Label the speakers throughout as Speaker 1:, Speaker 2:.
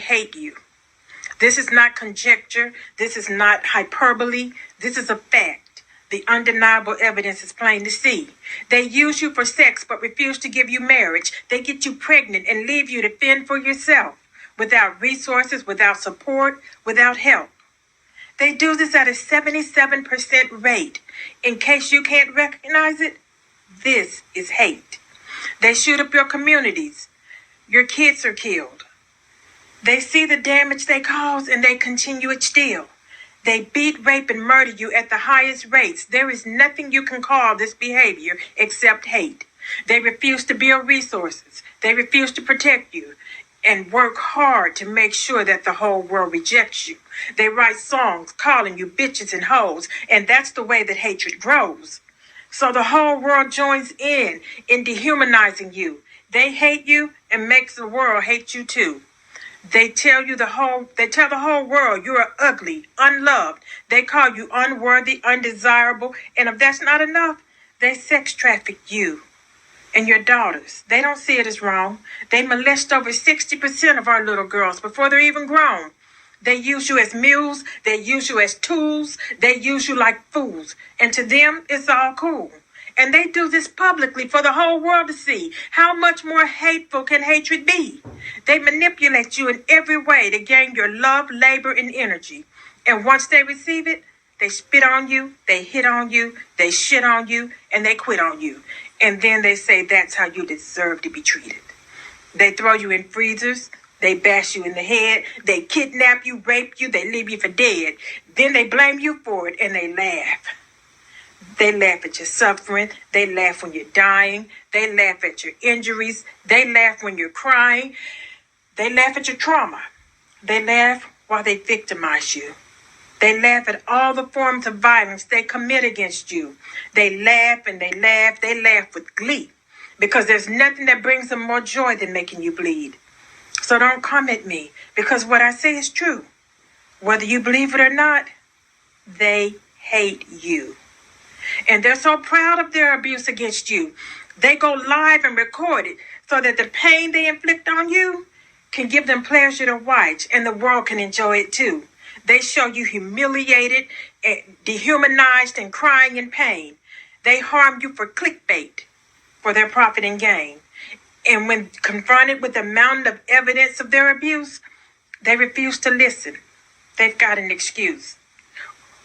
Speaker 1: hate you. This is not conjecture. This is not hyperbole. This is a fact. The undeniable evidence is plain to see. They use you for sex but refuse to give you marriage. They get you pregnant and leave you to fend for yourself, without resources, without support, without help. They do this at a 77% rate. In case you can't recognize it, this is hate. They shoot up your communities. Your kids are killed. They see the damage they cause and they continue it still. They beat, rape, and murder you at the highest rates. There is nothing you can call this behavior except hate. They refuse to build resources. They refuse to protect you and work hard to make sure that the whole world rejects you. They write songs calling you bitches and hoes, and that's the way that hatred grows. So the whole world joins in dehumanizing you. They hate you and makes the world hate you too. They tell the whole world you are ugly, unloved. They call you unworthy, undesirable, and if that's not enough, they sex traffic you and your daughters. They don't see it as wrong. They molest over 60% of our little girls before they're even grown. They use you as mules. They use you as tools. They use you like fools. And to them, it's all cool. And they do this publicly for the whole world to see. How much more hateful can hatred be? They manipulate you in every way to gain your love, labor, and energy. And once they receive it, they spit on you, they hit on you, they shit on you, and they quit on you. And then they say that's how you deserve to be treated. They throw you in freezers. They bash you in the head. They kidnap you, rape you, they leave you for dead. Then they blame you for it and they laugh. They laugh at your suffering. They laugh when you're dying. They laugh at your injuries. They laugh when you're crying. They laugh at your trauma. They laugh while they victimize you. They laugh at all the forms of violence they commit against you. They laugh and they laugh. They laugh with glee because there's nothing that brings them more joy than making you bleed. So don't come at me because what I say is true. Whether you believe it or not, they hate you. And they're so proud of their abuse against you. They go live and record it so that the pain they inflict on you can give them pleasure to watch and the world can enjoy it too. They show you humiliated, dehumanized, and crying in pain. They harm you for clickbait, for their profit and gain. And when confronted with the mountain of evidence of their abuse, they refuse to listen. They've got an excuse.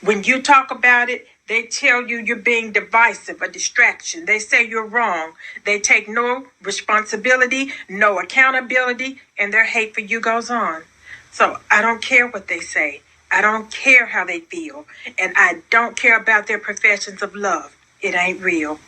Speaker 1: When you talk about it, they tell you you're being divisive, a distraction. They say you're wrong. They take no responsibility, no accountability, and their hate for you goes on. So I don't care what they say. I don't care how they feel. And I don't care about their professions of love. It ain't real.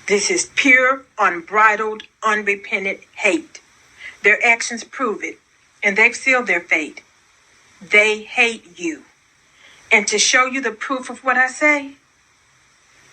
Speaker 1: This is pure, unbridled, unrepentant hate. Their actions prove it, and they've sealed their fate. They hate you. And to show you the proof of what I say,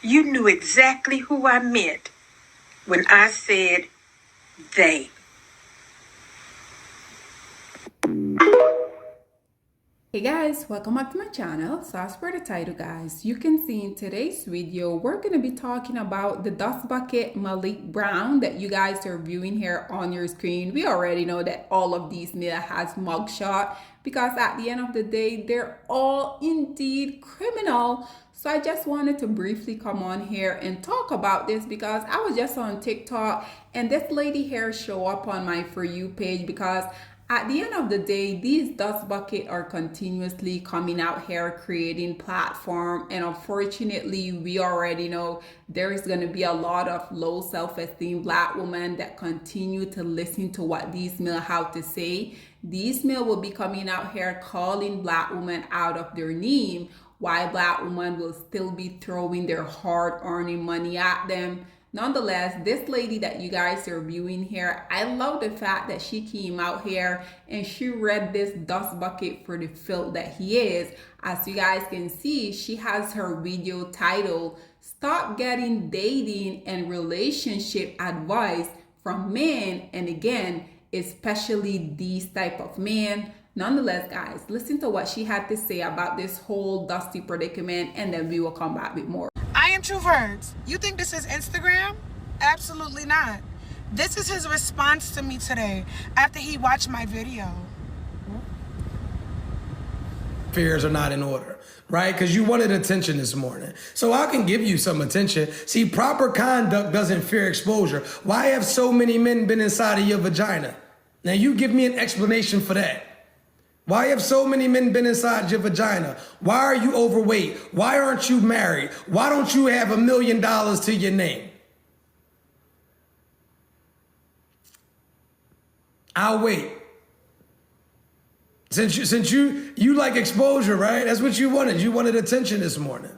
Speaker 1: you knew exactly who I meant when I said they.
Speaker 2: Hey guys, welcome back to my channel. So as per the title guys, you can see in today's video, we're going to be talking about the dust bucket Malik Brown that you guys are viewing here on your screen. We already know that all of these men has mugshot because at the end of the day, they're all indeed criminal. So I just wanted to briefly come on here and talk about this because I was just on TikTok and this lady here show up on my For You page because at the end of the day, these dust buckets are continuously coming out here creating platform, and unfortunately we already know there is going to be a lot of low self-esteem Black women that continue to listen to what these men have to say. These men will be coming out here calling Black women out of their name, while Black women will still be throwing their hard-earned money at them. Nonetheless, this lady that you guys are viewing here, I love the fact that she came out here and she read this dust bucket for the filth that he is. As you guys can see, she has her video titled, "Stop Getting Dating and Relationship Advice from Men," and again, especially these type of men. Nonetheless, guys, listen to what she had to say about this whole dusty predicament, and then we will come back with more.
Speaker 3: I am True Words. You think this is Instagram? Absolutely not. This is his response to me today after he watched my video.
Speaker 4: affairs are not in order, right? Because you wanted attention this morning. So I can give you some attention. See, proper conduct doesn't fear exposure. Why have so many men been inside of your vagina? Now you give me an explanation for that. Why have so many men been inside your vagina? Why are you overweight? Why aren't you married? Why don't you have $1 million to your name? I'll wait. Since you like exposure, right? That's what you wanted. You wanted attention this morning.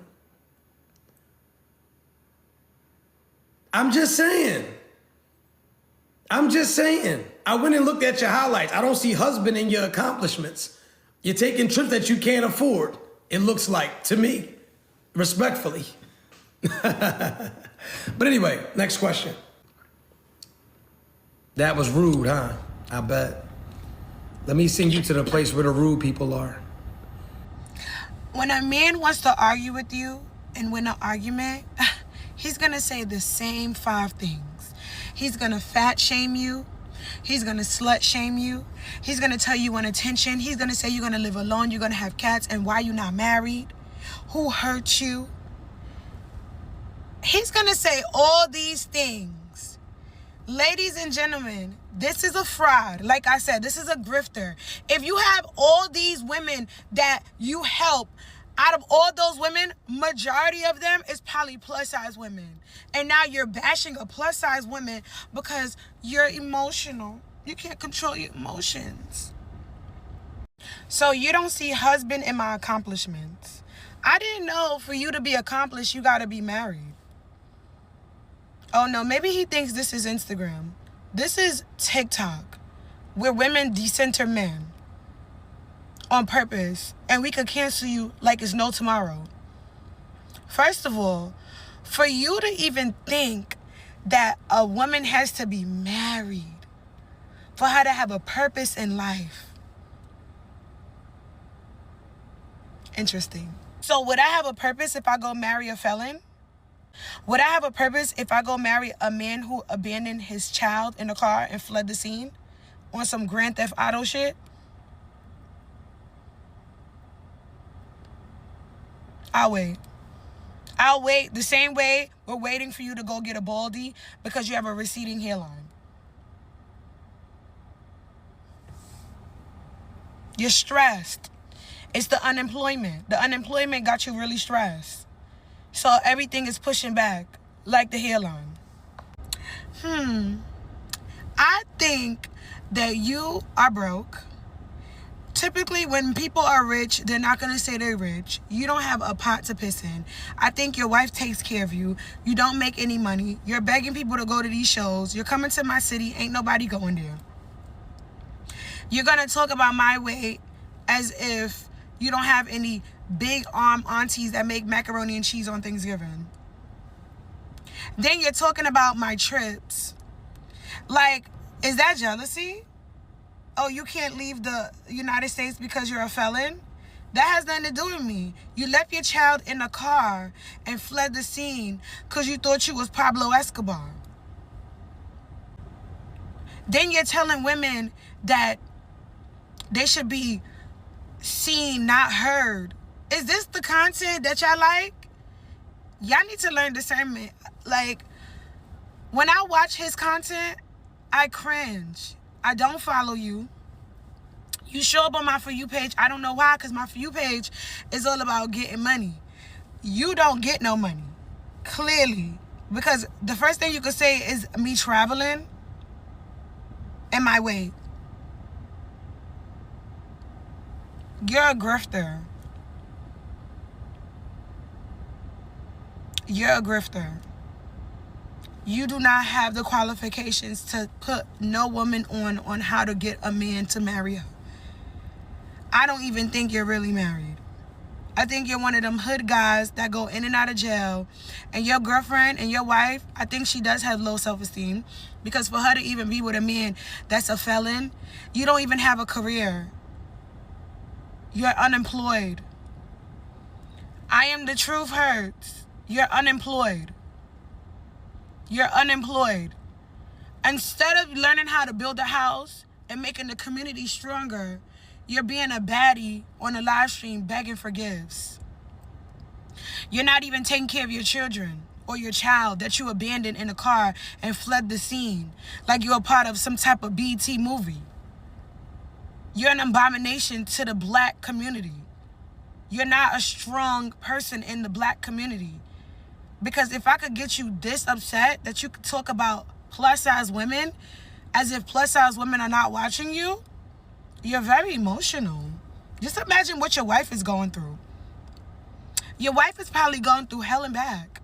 Speaker 4: I'm just saying. I went and looked at your highlights. I don't see husband in your accomplishments. You're taking trips that you can't afford, it looks like, to me, respectfully. But anyway, next question. That was rude, huh? I bet. Let me send you to the place where the rude people are.
Speaker 3: When a man wants to argue with you and win an argument, he's going to say the same 5 things. He's going to fat shame you. He's going to slut shame you. He's going to tell you want attention. He's going to say you're going to live alone. You're going to have cats. And why you not married? Who hurt you? He's going to say all these things. Ladies and gentlemen, this is a fraud. Like I said, this is a grifter. If you have all these women that you help, out of all those women, majority of them is probably plus size women. And now you're bashing a plus size woman because you're emotional. You can't control your emotions. So you don't see husband in my accomplishments. I didn't know for you to be accomplished, you got to be married. Oh no, maybe he thinks this is Instagram. This is TikTok, where women decenter men on purpose, and we could cancel you like it's no tomorrow. First of all, for you to even think that a woman has to be married for her to have a purpose in life. Interesting. So would I have a purpose if I go marry a felon? Would I have a purpose if I go marry a man who abandoned his child in the car and fled the scene on some Grand Theft Auto shit? I'll wait. I'll wait the same way we're waiting for you to go get a baldy because you have a receding hairline. You're stressed. It's the unemployment. The unemployment got you really stressed. So everything is pushing back, like the hairline. I think that you are broke. Typically, when people are rich, they're not going to say they're rich. You don't have a pot to piss in. I think your wife takes care of you. You don't make any money. You're begging people to go to these shows. You're coming to my city. Ain't nobody going there. You're going to talk about my weight as if you don't have any big arm aunties that make macaroni and cheese on Thanksgiving. Then you're talking about my trips. Like, is that jealousy? Oh, you can't leave the United States because you're a felon? That has nothing to do with me. You left your child in a car and fled the scene because you thought you was Pablo Escobar. Then you're telling women that they should be seen, not heard. Is this the content that y'all like? Y'all need to learn discernment. Like, when I watch his content, I cringe. I don't follow you. You show up on my For You page. I don't know why, because my For You page is all about getting money. You don't get no money, clearly. Because the first thing you could say is me traveling and my weight. You're a grifter. You're a grifter. You do not have the qualifications to put no woman on how to get a man to marry her. I don't even think you're really married. I think you're one of them hood guys that go in and out of jail. And your girlfriend and your wife, I think she does have low self-esteem. Because for her to even be with a man that's a felon, you don't even have a career. You're unemployed. I am the truth hurts. You're unemployed. You're unemployed. Instead of learning how to build a house and making the community stronger, You're being a baddie on a live stream begging for gifts. You're not even taking care of your children or your child that you abandoned in a car and fled the scene like you're a part of some type of BT movie. You're an abomination to the black community. You're not a strong person in the black community. Because if I could get you this upset that you could talk about plus size women as if plus size women are not watching you, you're very emotional. Just imagine what your wife is going through. Your wife is probably going through hell and back.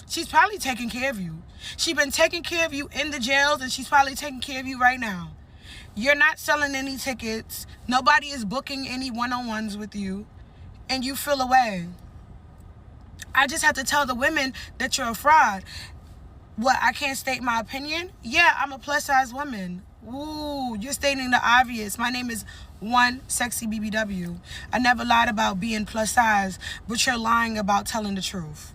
Speaker 3: She's probably taking care of you. She's been taking care of you in the jails, and she's probably taking care of you right now. You're not selling any tickets. Nobody is booking any one-on-ones with you, and you feel away. I just have to tell the women that you're a fraud. What, I can't state my opinion? Yeah, I'm a plus-size woman. Ooh, you're stating the obvious. My name is One Sexy BBW. I never lied about being plus size, but you're lying about telling the truth.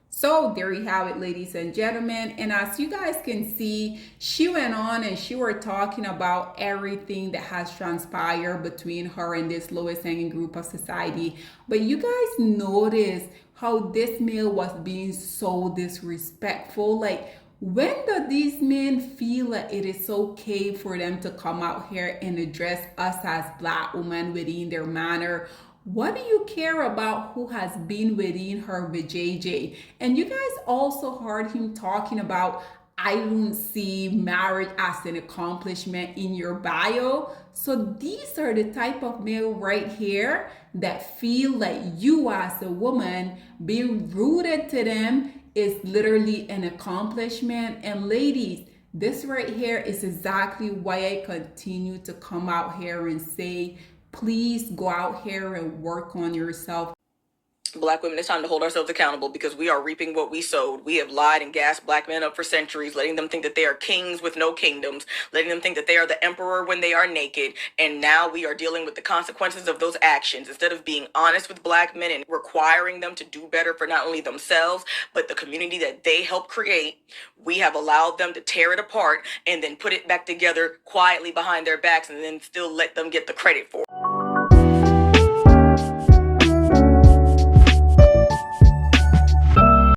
Speaker 2: So there you have it, ladies and gentlemen. And as you guys can see, she went on and she were talking about everything that has transpired between her and this lowest hanging group of society. But you guys notice how this male was being so disrespectful. Like, when do these men feel that it is okay for them to come out here and address us as black women within their manner? What do you care about who has been within her with JJ? And you guys also heard him talking about, I don't see marriage as an accomplishment in your bio. So these are the type of male right here that feel like you as a woman being rooted to them is literally an accomplishment. And ladies, this right here is exactly why I continue to come out here and say, please go out here and work on yourself.
Speaker 5: Black women, it's time to hold ourselves accountable because we are reaping what we sowed. We have lied and gassed black men up for centuries, letting them think that they are kings with no kingdoms, letting them think that they are the emperor when they are naked. And now we are dealing with the consequences of those actions. Instead of being honest with black men and requiring them to do better for not only themselves, but the community that they helped create, we have allowed them to tear it apart and then put it back together quietly behind their backs and then still let them get the credit for it.